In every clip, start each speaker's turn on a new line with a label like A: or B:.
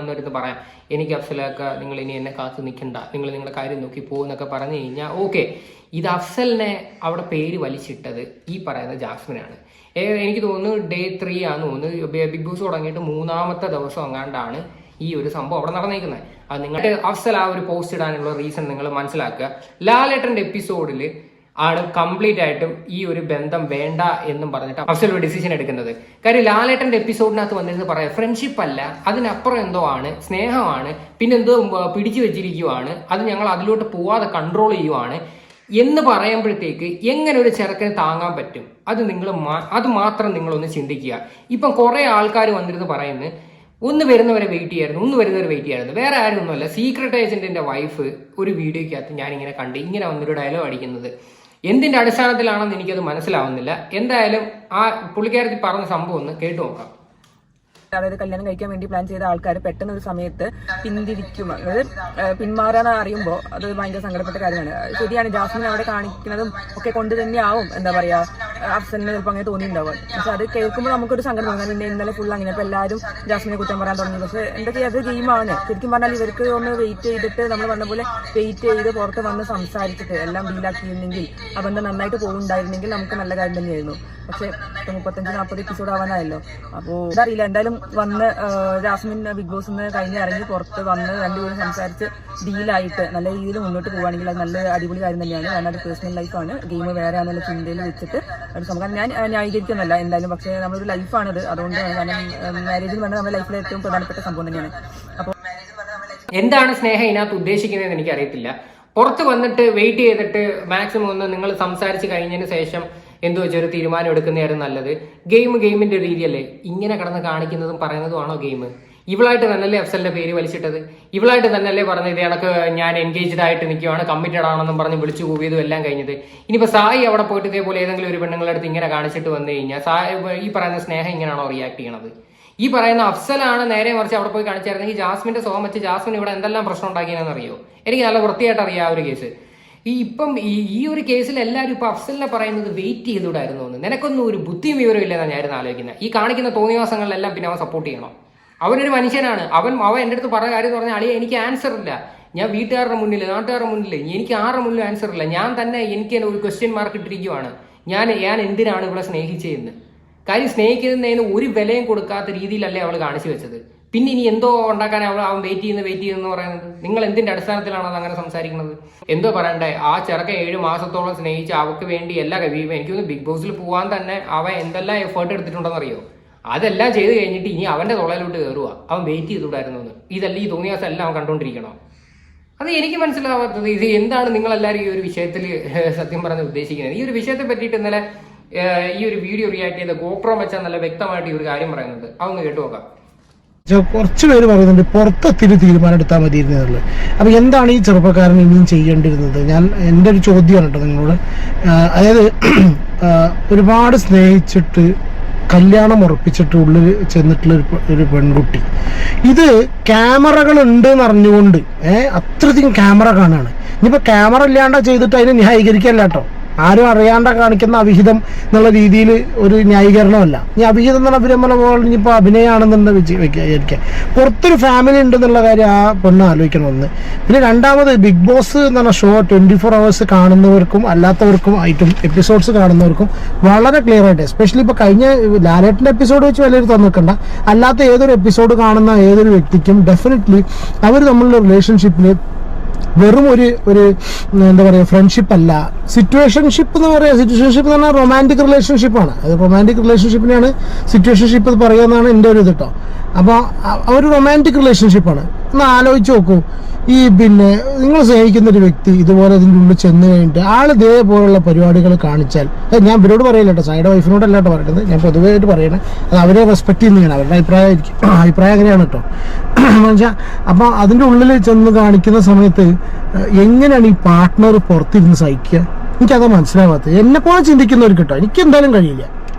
A: വന്നിരുന്ന് പറയാം, എനിക്ക് അഫ്സലൊക്കെ നിങ്ങൾ ഇനി എന്നെ കാത്തു നിൽക്കണ്ട, നിങ്ങൾ നിങ്ങളുടെ കാര്യം നോക്കി പോകുന്നൊക്കെ പറഞ്ഞു കഴിഞ്ഞാൽ ഓക്കെ. ഇത് അഫ്സലിനെ അവിടെ പേര് വലിച്ചിട്ടത് ഈ പറയുന്ന ജാസ്മിനാണ്. എനിക്ക് തോന്നുന്നു Day 3 ആണെന്ന് തോന്നുന്നു, ബിഗ് ബോസ് തുടങ്ങിയിട്ട് 3ാമത്തെ ദിവസം അങ്ങാണ്ടാണ് ഈ ഒരു സംഭവം അവിടെ നടന്നേക്കുന്നത്. അത് നിങ്ങളുടെ അഫ്സൽ ആ ഒരു പോസ്റ്റ് ഇടാനുള്ള റീസൺ നിങ്ങൾ മനസ്സിലാക്കുക. ലാലേട്ടന്റെ എപ്പിസോഡിൽ ആണ് കംപ്ലീറ്റ് ആയിട്ടും ഈ ഒരു ബന്ധം വേണ്ട എന്നും പറഞ്ഞിട്ട് അഫ്സൽ ഒരു ഡിസിഷൻ എടുക്കുന്നത്. കാര്യം ലാലേട്ടന്റെ എപ്പിസോഡിനകത്ത് വന്നിരുന്ന് പറയാം, ഫ്രണ്ട്ഷിപ്പ് അല്ല, അതിനപ്പുറം എന്തോ ആണ്, സ്നേഹമാണ്, പിന്നെന്തോ പിടിച്ചു വെച്ചിരിക്കുവാണ്, അത് ഞങ്ങൾ അതിലോട്ട് പോവാതെ കൺട്രോൾ ചെയ്യുവാണ് എന്ന് പറയുമ്പോഴത്തേക്ക് എങ്ങനെ ഒരു ചെറുക്കന് താങ്ങാൻ പറ്റും? അത് മാത്രം നിങ്ങളൊന്ന് ചിന്തിക്കുക. ഇപ്പം കുറെ ആൾക്കാർ വന്നിരുന്ന് പറയുന്നത് ഒന്ന് വരുന്നവരെ വെയിറ്റ് ചെയ്യായിരുന്നു, വേറെ ആരും ഒന്നുമല്ല, സീക്രട്ട് ഏജന്റിന്റെ വൈഫ് ഒരു വീഡിയോയ്ക്കകത്ത് ഞാനിങ്ങനെ കണ്ട് ഇങ്ങനെ വന്നൊരു ഡയലോഗ് അടിക്കുന്നത്. എന്തിന്റെ അടിസ്ഥാനത്തിലാണെന്ന് എനിക്കത് മനസ്സിലാവുന്നില്ല. എന്തായാലും ആ പുള്ളിക്കാരത്തി പറഞ്ഞ സംഭവം ഒന്ന് കേട്ടു നോക്കാം.
B: അതായത് കല്യാണം കഴിക്കാൻ വേണ്ടി പ്ലാൻ ചെയ്ത ആൾക്കാർ പെട്ടെന്ന് ഒരു സമയത്ത് പിന്തിരിക്കും, അതായത് പിന്മാറാന്ന് അറിയുമ്പോൾ അത് ഭയങ്കര സങ്കടപ്പെട്ട കാര്യമാണ്. ശരിയാണ്, ജാസ്മിൻ അവിടെ കാണിക്കുന്നതും ഒക്കെ കൊണ്ട് തന്നെയാവും എന്താ പറയാ അഫ്സലിന് ചിലപ്പോൾ അങ്ങനെ തോന്നിയിട്ടുണ്ടാവും. പക്ഷെ അത് കേൾക്കുമ്പോൾ നമുക്കൊരു സങ്കടം തോന്നുന്നത്. പിന്നെ ഇന്നലെ ഫുൾ അങ്ങനെ അപ്പോൾ എല്ലാവരും ജാസ്മിനെ കുറ്റം പറയാൻ തുടങ്ങി. പക്ഷെ എന്താ ചെയ്യുക, അത് ഗെയിമാണ്. ശരിക്കും പറഞ്ഞാൽ ഇവർക്ക് ഒന്ന് വെയിറ്റ് ചെയ്തിട്ട് നമ്മൾ പറഞ്ഞ പോലെ വെയിറ്റ് ചെയ്ത് പുറത്ത് വന്ന് സംസാരിച്ചിട്ട് എല്ലാം ഡീലാക്കിയിരുന്നെങ്കിൽ ആ ബന്ധം നന്നായിട്ട് പോകുന്നുണ്ടായിരുന്നെങ്കിൽ നമുക്ക് നല്ല കാര്യം തന്നെയായിരുന്നു. പക്ഷെ 35-40 എപ്പിസോഡ് ആവാനായല്ലോ. അപ്പോൾ അതറിയില്ല, എന്തായാലും വന്ന് ജാസ്മിൻ ബിഗ് ബോസ് നിന്ന് കഴിഞ്ഞ് ഇറങ്ങി പുറത്ത് വന്ന് രണ്ടുപേരും സംസാരിച്ച് ഡീലായിട്ട് നല്ല രീതിയിൽ മുന്നോട്ട് പോകുകയാണെങ്കിൽ അത് നല്ല അടിപൊളി കാര്യം തന്നെയാണ്. കാരണം അത് പേഴ്സണൽ ലൈഫാണ്, ഗെയിം വേറെ ആണെന്നുള്ള ചിന്തയിൽ വെച്ചിട്ട് ഒരു സംഭവം ഞാൻ ന്യായീകരിക്കുന്നല്ല എന്തായാലും. പക്ഷേ നമ്മളൊരു ലൈഫാണത്, അതുകൊണ്ടാണ്. കാരണം മാരേജ് എന്ന് പറഞ്ഞാൽ നമ്മുടെ ലൈഫിലെ ഏറ്റവും പ്രധാനപ്പെട്ട സംഭവം തന്നെയാണ്. അപ്പോൾ
A: എന്താണ് സ്നേഹം ഇതിനകത്ത് ഉദ്ദേശിക്കുന്നതെന്ന് എനിക്കറിയത്തില്ല. പുറത്ത് വന്നിട്ട് വെയിറ്റ് ചെയ്തിട്ട് മാക്സിമം ഒന്ന് നിങ്ങൾ സംസാരിച്ച് കഴിഞ്ഞതിന് ശേഷം എന്തു വെച്ചൊരു തീരുമാനം എടുക്കുന്നതായിരുന്നു നല്ലത്. ഗെയിമിന്റെ രീതിയല്ലേ ഇങ്ങനെ കിടന്ന് കാണിക്കുന്നതും പറയുന്നതുമാണോ ഗെയിം? ഇവളായിട്ട് തന്നെയല്ലേ അഫ്സലിന്റെ പേര് വലിച്ചിട്ടത്, ഇവളായിട്ട് തന്നെയല്ലേ പറഞ്ഞത് ഇത് കണക്ക് ഞാൻ എൻഗേജ്ഡ് ആയിട്ട് നിൽക്കുവാണ്, കമ്മിറ്റഡ് ആണെന്നും പറഞ്ഞ് വിളിച്ചു കൂവിയതും എല്ലാം കഴിഞ്ഞത്. ഇനിയിപ്പോൾ സായി അവിടെ പോയിട്ട് ഇതേപോലെ ഏതെങ്കിലും ഒരു പെണ്ണുങ്ങളുടെ അടുത്ത് ഇങ്ങനെ കാണിച്ചിട്ട് വന്നു കഴിഞ്ഞാൽ ഈ പറയുന്ന സ്നേഹം ഇങ്ങനെയാണോ റിയാക്ട് ചെയ്യണത്? ഈ പറയുന്ന അഫ്സലാണ് നേരെ മറിച്ച് അവിടെ പോയി കാണിച്ചായിരുന്നെങ്കിൽ ജാസ്മിന്റെ സോം വെച്ച് ജാസ്മിൻ ഇവിടെ എന്തെല്ലാം പ്രശ്നം ഉണ്ടാക്കിയെന്ന് അറിയോ? എനിക്ക് നല്ല വൃത്തിയായിട്ട് അറിയാം ആ ഒരു കേസ്. ഈ ഒരു കേസിൽ എല്ലാവരും ഇപ്പൊ അഫ്സലിനെ പറയുന്നത് വെയിറ്റ് ചെയ്തുകൂടായിരുന്നു എന്ന്. നിനക്കൊന്നും ഒരു ബുദ്ധിയും വിവരവും ഇല്ലെന്നാണ് ഞാനിരുന്ന് ആലോചിക്കുന്നത്. ഈ കാണിക്കുന്ന തോന്നിവാസങ്ങളിലെല്ലാം പിന്നെ അവൻ സപ്പോർട്ട് ചെയ്യണം. അവനൊരു മനുഷ്യനാണ്. അവൻ എൻ്റെ അടുത്ത് പറഞ്ഞ കാര്യം എന്ന് പറഞ്ഞാൽ, അളിയെ എനിക്ക് ആൻസർ ഇല്ല, ഞാൻ വീട്ടുകാരുടെ മുന്നിൽ നാട്ടുകാരുടെ മുന്നിൽ എനിക്ക് ആരുടെ മുന്നിലും ആൻസർ ഇല്ല, ഞാൻ തന്നെ എനിക്ക് ഒരു ക്വസ്റ്റ്യൻ മാർക്ക് ഇട്ടിരിക്കുവാണ്, ഞാൻ എന്തിനാണ് ഇവിടെ സ്നേഹിച്ചതെന്ന്. കാര്യം സ്നേഹിക്കുന്നതിന് ഒരു വിലയും കൊടുക്കാത്ത രീതിയിലല്ലേ അവൾ കാണിച്ചു വെച്ചത്. പിന്നെ ഇനി എന്തോ ഉണ്ടാക്കാൻ അവൻ വെയിറ്റ് ചെയ്യുന്നു പറയുന്നത്. നിങ്ങൾ എന്തിന്റെ അടിസ്ഥാനത്തിലാണ് അത് അങ്ങനെ സംസാരിക്കുന്നത്? എന്തോ പറയണ്ടേ, ആ ചെറുക്കൻ 7 മാസത്തോളം സ്നേഹിച്ച് അവർക്ക് വേണ്ടി എല്ലാ എനിക്കൊന്ന് ബിഗ് ബോസിൽ പോകാൻ തന്നെ അവൻ എന്തെല്ലാം എഫേർട്ട് എടുത്തിട്ടുണ്ടെന്ന് അറിയോ? അതെല്ലാം ചെയ്ത് കഴിഞ്ഞിട്ട് ഇനി അവന്റെ തൊള്ളയിലോട്ട് കയറുക, അവൻ വെയിറ്റ് ചെയ്തുകൂടായിരുന്നു എന്ന്. ഇതല്ല ഈ തോന്നിയാസം എല്ലാം അവൻ കണ്ടോണ്ടിരിക്കണോ? അത് എനിക്ക് മനസ്സിലാവാത്തത്. ഇത് എന്താണ് നിങ്ങളെല്ലാവരും ഈ ഒരു വിഷയത്തിൽ സത്യം പറഞ്ഞ് ഉദ്ദേശിക്കുന്നത്? ഈ ഒരു വിഷയത്തെ പറ്റിയിട്ട് ഇന്നലെ ഈ ഒരു വീഡിയോ റിയാക്ട് ചെയ്ത ഗോപ്രോ വെച്ചാൽ നല്ല വ്യക്തമായിട്ട് ഈ ഒരു കാര്യം പറയുന്നുണ്ട്. അതൊന്ന് കേട്ടു നോക്കാം.
C: കുറച്ച് പേര് പറയുന്നുണ്ട് പുറത്തെത്തിരി തീരുമാനം എടുത്താൽ മതിയിരുന്നുള്ളത്. അപ്പൊ എന്താണ് ഈ ചെറുപ്പക്കാരൻ ഇനിയും ചെയ്യേണ്ടിരുന്നത്? എൻ്റെ ഒരു ചോദ്യമാണ് കേട്ടോ നിങ്ങളോട്. അതായത് ഒരുപാട് സ്നേഹിച്ചിട്ട് കല്യാണം ഉറപ്പിച്ചിട്ട് ഉള്ളിൽ ചെന്നിട്ടുള്ള ഒരു പെൺകുട്ടി, ഇത് ക്യാമറകൾ ഉണ്ട് എന്ന് അറിഞ്ഞുകൊണ്ട് അത്രയധികം ക്യാമറ കാണുകയാണ്. ഇനിയിപ്പോ ക്യാമറ ഇല്ലാണ്ട ചെയ്തിട്ട് അതിനെ ന്യായീകരിക്കല്ല കേട്ടോ, ആരും അറിയാണ്ട കാണിക്കുന്ന അവിഹിതം എന്നുള്ള രീതിയിൽ ഒരു ന്യായീകരണമല്ല. ഈ അവിഹിതം എന്ന് പറഞ്ഞാൽ നമ്മൾ ഇനിയിപ്പോൾ അഭിനയമാണെന്നുള്ള വിചാരിക്കുക. പുറത്തൊരു ഫാമിലി ഉണ്ടെന്നുള്ള കാര്യം ആ പെണ്ണ് ആലോചിക്കണം ഒന്ന്. പിന്നെ രണ്ടാമത് ബിഗ് ബോസ് എന്ന് പറഞ്ഞ ഷോ 24 hours കാണുന്നവർക്കും അല്ലാത്തവർക്കും ആയിട്ടും എപ്പിസോഡ്സ് കാണുന്നവർക്കും വളരെ ക്ലിയർ ആയിട്ട്, എസ്പെഷ്യലി ഇപ്പോൾ കഴിഞ്ഞ ലാലേട്ടൻ്റെ എപ്പിസോഡ് വെച്ച് വലിയൊരു തന്നിക്കണ്ട, അല്ലാത്ത ഏതൊരു എപ്പിസോഡ് കാണുന്ന ഏതൊരു വ്യക്തിക്കും ഡെഫിനറ്റ്ലി അവർ തമ്മിലുള്ള റിലേഷൻഷിപ്പിൽ വെറും ഒരു എന്താ പറയുക ഫ്രണ്ട്ഷിപ്പ് അല്ല, സിറ്റുവേഷൻഷിപ്പ് എന്ന് പറയുക. സിറ്റുവേഷൻഷിപ്പ് എന്ന് പറഞ്ഞാൽ റൊമാൻറ്റിക് റിലേഷൻഷിപ്പാണ്. അത് റൊമാൻറ്റിക് റിലേഷൻഷിപ്പിനെയാണ് സിറ്റുവേഷൻഷിപ്പ് എന്ന് പറയുന്നതാണ് എൻ്റെ ഒരു ഇത് കേട്ടോ. അപ്പോൾ ഒരു റൊമാൻറ്റിക് റിലേഷൻഷിപ്പാണ്. ഒന്ന് ആലോചിച്ച് നോക്കൂ, ഈ പിന്നെ നിങ്ങൾ സ്നേഹിക്കുന്ന ഒരു വ്യക്തി ഇതുപോലെ ഇതിൻ്റെ ഉള്ളിൽ ചെന്ന് കഴിഞ്ഞിട്ട് ആൾ ഇതേപോലുള്ള പരിപാടികൾ കാണിച്ചാൽ, ഞാൻ ഇവരോട് പറയില്ല കേട്ടോ, സൈഡ് വൈഫിനോടല്ല കേട്ടോ പറയുന്നത്, ഞാൻ പൊതുവായിട്ട് പറയണേ, അത് അവരെ റെസ്പെക്ട് ചെയ്യുന്നതാണ്, അവരുടെ അഭിപ്രായം അങ്ങനെയാണ് കേട്ടോ. എന്നുവെച്ചാൽ അപ്പോൾ അതിൻ്റെ ഉള്ളിൽ ചെന്ന് കാണിക്കുന്ന സമയത്ത് എങ്ങനെയാണ് ഈ പാർട്ട്ണർ പുറത്തിരുന്ന് സഹിക്കുക? എനിക്കത് മനസ്സിലാവാത്തത്. എന്നെപ്പോലെ ചിന്തിക്കുന്നവർക്ക് കേട്ടോ എനിക്ക് എന്തായാലും കഴിയില്ല.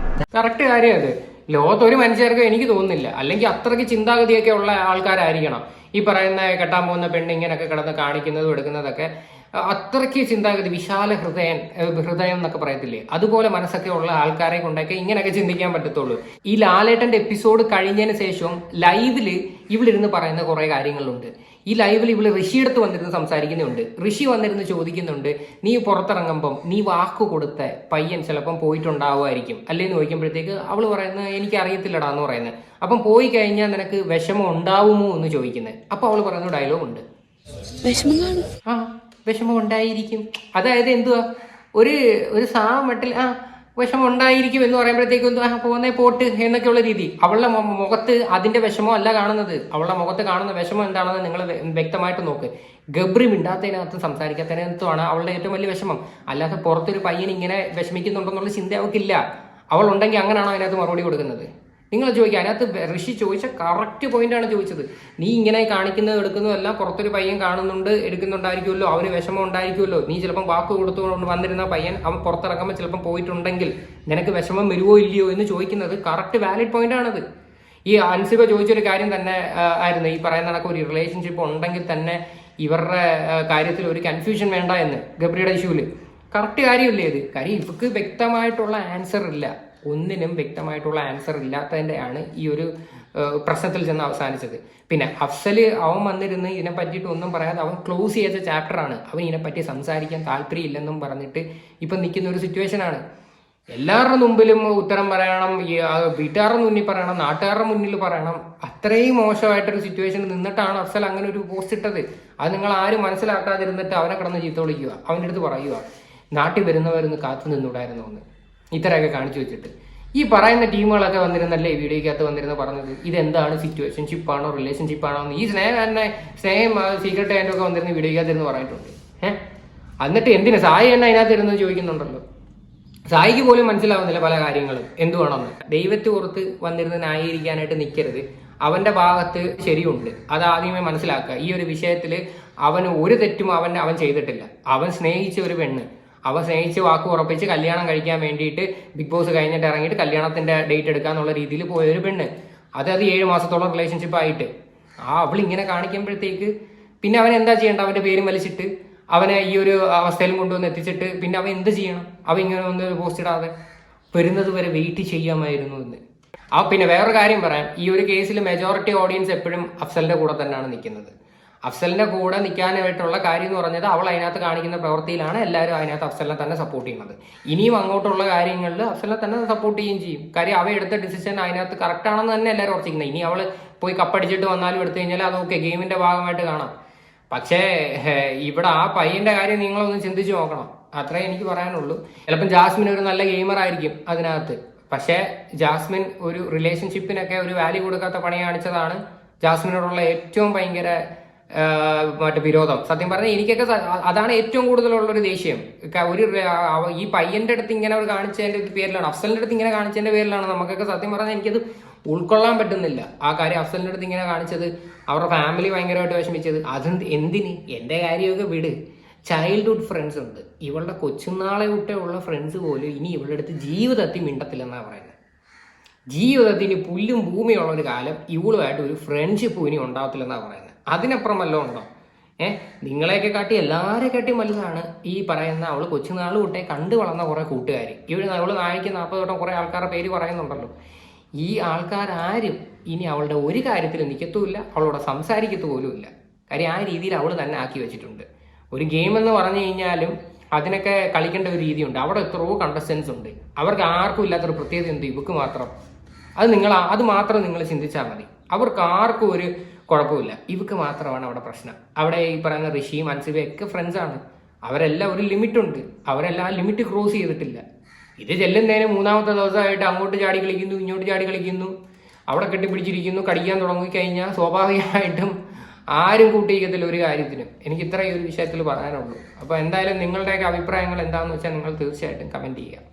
A: കറക്റ്റ് കാര്യം അത്. ലോകത്ത് ഒരു മനുഷ്യർക്ക് എനിക്ക് തോന്നുന്നില്ല, അല്ലെങ്കിൽ അത്രയ്ക്ക് ചിന്താഗതിയൊക്കെ ഉള്ള ആൾക്കാരായിരിക്കണം ഈ പറയുന്ന കെട്ടാൻ പോകുന്ന പെണ്ണ് ഇങ്ങനെയൊക്കെ കിടന്ന് കാണിക്കുന്നതും എടുക്കുന്നതൊക്കെ. അത്രയ്ക്ക് ചിന്താഗതി, വിശാല ഹൃദയം എന്നൊക്കെ പറയത്തില്ലേ, അതുപോലെ മനസ്സൊക്കെ ഉള്ള ആൾക്കാരെ കൊണ്ടൊക്കെ ഇങ്ങനെയൊക്കെ ചിന്തിക്കാൻ പറ്റത്തുള്ളൂ. ഈ ലാലേട്ടന്റെ എപ്പിസോഡ് കഴിഞ്ഞതിന് ശേഷം ലൈവില് ഇവളിരുന്ന് പറയുന്ന കുറെ കാര്യങ്ങളുണ്ട്. ഈ ലൈവിൽ ഇവള് ഋഷിയെടുത്ത് വന്നിരുന്ന് സംസാരിക്കുന്നുണ്ട്. ഋഷി വന്നിരുന്ന് ചോദിക്കുന്നുണ്ട്, നീ പുറത്തിറങ്ങുമ്പം നീ വാക്ക് കൊടുത്ത പയ്യൻ ചിലപ്പം പോയിട്ടുണ്ടാവുമായിരിക്കും അല്ലേന്ന് ചോദിക്കുമ്പോഴത്തേക്ക് അവള് പറയുന്നത് എനിക്ക് അറിയത്തില്ലടാ എന്ന് പറയുന്നത്. അപ്പം പോയി കഴിഞ്ഞാൽ നിനക്ക് വിഷമം ഉണ്ടാവുമോ എന്ന് ചോദിക്കുന്നത്. അപ്പൊ അവള് പറയുന്ന ഡയലോഗ് ഉണ്ട്, വിഷമം ഉണ്ടായിരിക്കും. അതായത് എന്തുവാ, ഒരു മട്ടിൽ വിഷമം ഉണ്ടായിരിക്കും എന്ന് പറയുമ്പോഴത്തേക്കും പോകുന്നേ പോട്ട് എന്നൊക്കെയുള്ള രീതി. അവളുടെ മുഖത്ത് അതിന്റെ വിഷമം അല്ല കാണുന്നത്. അവളുടെ മുഖത്ത് കാണുന്ന വിഷമം എന്താണെന്ന് നിങ്ങൾ വ്യക്തമായിട്ട് നോക്ക്. ഗബ്രി മിണ്ടാത്തതിനകത്ത് സംസാരിക്കാത്തതിനകത്തുമാണ് അവളുടെ ഏറ്റവും വലിയ വിഷമം. അല്ലാതെ പുറത്തൊരു പയ്യൻ ഇങ്ങനെ വിഷമിക്കുന്നുണ്ടെന്നുള്ള ചിന്ത അവൾക്കില്ല. അവൾ ഉണ്ടെങ്കിൽ അങ്ങനെയാണോ അതിനകത്ത് മറുപടി കൊടുക്കുന്നത്? നിങ്ങൾ ചോദിക്കുക. അതിനകത്ത് ഋഷി ചോദിച്ച കറക്റ്റ് പോയിന്റാണ് ചോദിച്ചത്. നീ ഇങ്ങനെ കാണിക്കുന്നത് എടുക്കുന്നതെല്ലാം പുറത്തൊരു പയ്യൻ കാണുന്നുണ്ട്, എടുക്കുന്നുണ്ടായിരിക്കുമല്ലോ, അവന് വിഷമം ഉണ്ടായിരിക്കുമല്ലോ. നീ ചിലപ്പം വാക്ക് കൊടുത്തുകൊണ്ട് വന്നിരുന്ന പയ്യൻ അവൻ പുറത്തിറങ്ങുമ്പോൾ ചിലപ്പം പോയിട്ടുണ്ടെങ്കിൽ നിനക്ക് വിഷമം വരുവോ ഇല്ലയോ എന്ന് ചോദിക്കുന്നത് കറക്റ്റ് വാലിഡ് പോയിന്റ് ആണത്. ഈ അൻസിബ ചോദിച്ചൊരു കാര്യം തന്നെ ആയിരുന്നു, ഈ പറയുന്ന കണക്ക് ഒരു റിലേഷൻഷിപ്പ് ഉണ്ടെങ്കിൽ തന്നെ ഇവരുടെ കാര്യത്തിൽ ഒരു കൺഫ്യൂഷൻ വേണ്ട എന്ന്. ഗബ്രിയുടെ ഇഷ്യൂല് കറക്റ്റ് കാര്യമില്ലേ ഇത്? കാര്യം ഇവർക്ക് വ്യക്തമായിട്ടുള്ള ആൻസർ ഇല്ല, ഒന്നിനും വ്യക്തമായിട്ടുള്ള ആൻസർ ഇല്ലാത്തതിൻ്റെയാണ് ഈ ഒരു പ്രശ്നത്തിൽ ചെന്ന് അവസാനിച്ചത്. പിന്നെ അഫ്സൽ അവൻ വന്നിരുന്ന് ഇതിനെ പറ്റിയിട്ട് ഒന്നും പറയാതെ അവൻ ക്ലോസ് ചെയ്ത ചാപ്റ്ററാണ്. അവൻ ഇതിനെപ്പറ്റി സംസാരിക്കാൻ താല്പര്യമില്ലെന്നും പറഞ്ഞിട്ട് ഇപ്പം നിൽക്കുന്ന ഒരു സിറ്റുവേഷനാണ്. എല്ലാവരുടെ മുമ്പിലും ഉത്തരം പറയണം, വീട്ടുകാരുടെ മുന്നിൽ പറയണം, നാട്ടുകാരുടെ മുന്നിൽ പറയണം. അത്രയും മോശമായിട്ടൊരു സിറ്റുവേഷനിൽ നിന്നിട്ടാണ് അഫ്സൽ അങ്ങനെ ഒരു പോസ്റ്റ് ഇട്ടത്. അത് നിങ്ങൾ ആരും മനസ്സിലാക്കാതിരുന്നിട്ട് അവനെ കിടന്ന് ചീത്ത വിളിക്കുക, അവൻ്റെ അടുത്ത് പറയുക നാട്ടിൽ വരുന്നവരൊന്ന് കാത്തു നിന്നുകൂടായിരുന്നു എന്ന് ഇത്രയൊക്കെ കാണിച്ചു വെച്ചിട്ട്. ഈ പറയുന്ന ടീമുകളൊക്കെ വന്നിരുന്നല്ലേ ഈ വീഡിയോക്കകത്ത് വന്നിരുന്ന പറഞ്ഞത് ഇതെന്താണ്, സിറ്റുവേഷൻഷിപ്പാണോ റിലേഷൻഷിപ്പാണോ എന്ന്. ഈ സ്നേഹം സീക്രട്ട് ആൻഡ് ഒക്കെ വന്നിരുന്ന വീഡിയോക്കകത്ത് ഇരുന്ന് പറഞ്ഞിട്ടുണ്ട്. എന്നിട്ട് എന്തിനാ സായി തന്നെ അതിനകത്ത് ഇരുന്ന് ചോദിക്കുന്നുണ്ടല്ലോ. സായിക്ക് പോലും മനസ്സിലാവുന്നില്ല പല കാര്യങ്ങളും എന്തുവാണെന്ന്. ദൈവത്തെ ഓർത്ത് വന്നിരുന്ന് ന്യായീകരിക്കാനായിട്ട് നിൽക്കരുത്. അവന്റെ ഭാഗത്ത് ശരിയുണ്ട്, അത് ആദ്യമേ മനസ്സിലാക്കുക. ഈ ഒരു വിഷയത്തിൽ അവന് ഒരു തെറ്റും അവൻ ചെയ്തിട്ടില്ല. അവൻ സ്നേഹിച്ച ഒരു പെണ്ണ്, അവൻ സ്നേഹിച്ച് വാക്ക് ഉറപ്പിച്ച് കല്യാണം കഴിക്കാൻ വേണ്ടിയിട്ട് ബിഗ് ബോസ് കഴിഞ്ഞിട്ട് ഇറങ്ങിയിട്ട് കല്യാണത്തിന്റെ ഡേറ്റ് എടുക്കാന്നുള്ള രീതിയിൽ പോയൊരു പെണ്ണ്, അത് 7 മാസത്തോളം റിലേഷൻഷിപ്പ് ആയിട്ട് അവളിങ്ങനെ കാണിക്കുമ്പോഴത്തേക്ക് പിന്നെ അവൻ എന്താ ചെയ്യേണ്ട? അവന്റെ പേരും വലിച്ചിട്ട് അവനെ ഈ ഒരു അവസ്ഥയിലും കൊണ്ടുവന്ന് എത്തിച്ചിട്ട് പിന്നെ അവൻ എന്ത് ചെയ്യണം? അവൻ ഇങ്ങനെ ഒന്ന് പോസ്റ്റ് ഇടാതെ വരുന്നത് വരെ വെയിറ്റ് ചെയ്യാമായിരുന്നു എന്ന്. പിന്നെ വേറൊരു കാര്യം പറയാം, ഈ ഒരു കേസിൽ മെജോറിറ്റി ഓഡിയൻസ് എപ്പോഴും അഫ്സലിന്റെ കൂടെ തന്നെയാണ് നിൽക്കുന്നത്. അഫ്സലിന്റെ കൂടെ നിൽക്കാനായിട്ടുള്ള കാര്യം എന്ന് പറഞ്ഞത് അവൾ അതിനകത്ത് കാണിക്കുന്ന പ്രവൃത്തിയിലാണ് എല്ലാവരും അതിനകത്ത് അഫ്സലിനെ തന്നെ സപ്പോർട്ട് ചെയ്യുന്നത്. ഇനിയും അങ്ങോട്ടുള്ള കാര്യങ്ങളിൽ അഫ്സലിനെ തന്നെ സപ്പോർട്ട് ചെയ്യുകയും ചെയ്യും. കാര്യം അവ എടുത്ത ഡിസിഷൻ അതിനകത്ത് കറക്റ്റ് ആണെന്ന് തന്നെ എല്ലാവരും ഉറച്ചിരിക്കുന്നത്. ഇനി അവൾ പോയി കപ്പടിച്ചിട്ട് വന്നാലും എടുത്തു കഴിഞ്ഞാൽ അതൊക്കെ ഗെയിമിന്റെ ഭാഗമായിട്ട് കാണാം. പക്ഷേ ഇവിടെ ആ പയ്യന്റെ കാര്യം നിങ്ങളൊന്ന് ചിന്തിച്ചു നോക്കണം, അത്രേ എനിക്ക് പറയാനുള്ളൂ. ചിലപ്പം ജാസ്മിൻ ഒരു നല്ല ഗെയിമർ ആയിരിക്കും അതിനകത്ത്, പക്ഷേ ജാസ്മിൻ ഒരു റിലേഷൻഷിപ്പിനൊക്കെ ഒരു വാല്യൂ കൊടുക്കാത്ത പണി കാണിച്ചതാണ് ജാസ്മിനോടുള്ള ഏറ്റവും ഭയങ്കര വിരോധം. സത്യം പറഞ്ഞാൽ എനിക്കൊക്കെ അതാണ് ഏറ്റവും കൂടുതലുള്ളൊരു ദേഷ്യം. ഈ പയ്യന്റെ അടുത്ത് ഇങ്ങനെ ഒരു കാണിച്ചതിന്റെ പേരിലാണ്, അഫ്സലിന്റെ അടുത്ത് ഇങ്ങനെ കാണിച്ചതിന്റെ പേരിലാണ് നമുക്കൊക്കെ സത്യം പറഞ്ഞാൽ എനിക്കത് ഉൾക്കൊള്ളാൻ പറ്റുന്നില്ല. ആ കാര്യം അഫ്സലിന്റെ അടുത്ത് ഇങ്ങനെ കാണിച്ചത്, അവരുടെ ഫാമിലി ഭയങ്കരമായിട്ട് വിഷമിച്ചത്, എന്തിന്? എന്റെ കാര്യമൊക്കെ വിട്. ചൈൽഡ്ഹുഡ് ഫ്രണ്ട്സ് ഉണ്ട്, ഇവളുടെ കൊച്ചുനാളെ തൊട്ടേ ഉള്ള ഫ്രണ്ട്സ് പോലും ഇനി ഇവളുടെ അടുത്ത് ജീവിതത്തിൽ മിണ്ടത്തില്ലെന്നാണ് പറയുന്നത്. ജീവിതത്തിന് പുല്ലും ഭൂമിയുള്ള ഒരു കാലം ഇവളുമായിട്ട് ഒരു ഫ്രണ്ട്ഷിപ്പ് ഇനി ഉണ്ടാവത്തില്ലെന്നാണ് പറയുന്നത്. അതിനപ്പുറം വല്ലതും ഉണ്ടോ? നിങ്ങളെയൊക്കെ കാട്ടി എല്ലാവരെ കാട്ടിയും വലുതാണ് ഈ പറയുന്ന അവള് കൊച്ചുനാൾ തൊട്ടേ കണ്ടു വളർന്ന കുറെ കൂട്ടുകാർ. അവള് നായിക്ക് 40 തൊട്ടം കുറെ ആൾക്കാരുടെ പേര് പറയുന്നുണ്ടല്ലോ. ഈ ആൾക്കാരും ഇനി അവളുടെ ഒരു കാര്യത്തിൽ നിൽക്കത്തുമില്ല, അവളോട് സംസാരിക്കത്തു പോലും ഇല്ല. കാര്യം ആ രീതിയിൽ അവൾ തന്നെ ആക്കി വെച്ചിട്ടുണ്ട്. ഒരു ഗെയിം എന്ന് പറഞ്ഞു കഴിഞ്ഞാലും അതിനൊക്കെ കളിക്കേണ്ട ഒരു രീതിയുണ്ട്. അവിടെ എത്രയോ കണ്ടസ്റ്റൻസ് ഉണ്ട്, അവർക്ക് ആർക്കും ഇല്ലാത്തൊരു പ്രത്യേകത ഉണ്ട്, ഇവക്ക് മാത്രം. അത് മാത്രം നിങ്ങൾ ചിന്തിച്ചാൽ മതി. അവർക്ക് ആർക്കും ഒരു കുഴപ്പമില്ല, ഇവക്ക് മാത്രമാണ് അവിടെ പ്രശ്നം. അവിടെ ഈ പറയുന്ന ഋഷിയും അൻസിബയും ഒക്കെ ഫ്രണ്ട്സാണ്, അവരെല്ലാം ഒരു ലിമിറ്റ് ഉണ്ട്, അവരെല്ലാം ആ ലിമിറ്റ് ക്രോസ് ചെയ്തിട്ടില്ല. ഇത് ചെല്ലുന്നതിന് 3-ാമത്തെ ദിവസമായിട്ട് അങ്ങോട്ട് ചാടി കളിക്കുന്നു, ഇങ്ങോട്ട് ചാടി കളിക്കുന്നു, അവിടെ കെട്ടിപ്പിടിച്ചിരിക്കുന്നു, കടിക്കാൻ തുടങ്ങിക്കഴിഞ്ഞാൽ സ്വാഭാവികമായിട്ടും ആരും കൂട്ടിയിരിക്കത്തില്ല ഒരു കാര്യത്തിനും. എനിക്ക് ഇത്രയും ഒരു വിഷയത്തിൽ പറയാനുള്ളൂ. അപ്പോൾ എന്തായാലും നിങ്ങളുടെയൊക്കെ അഭിപ്രായങ്ങൾ എന്താണെന്ന് വെച്ചാൽ നിങ്ങൾ തീർച്ചയായിട്ടും കമൻറ്റ് ചെയ്യുക.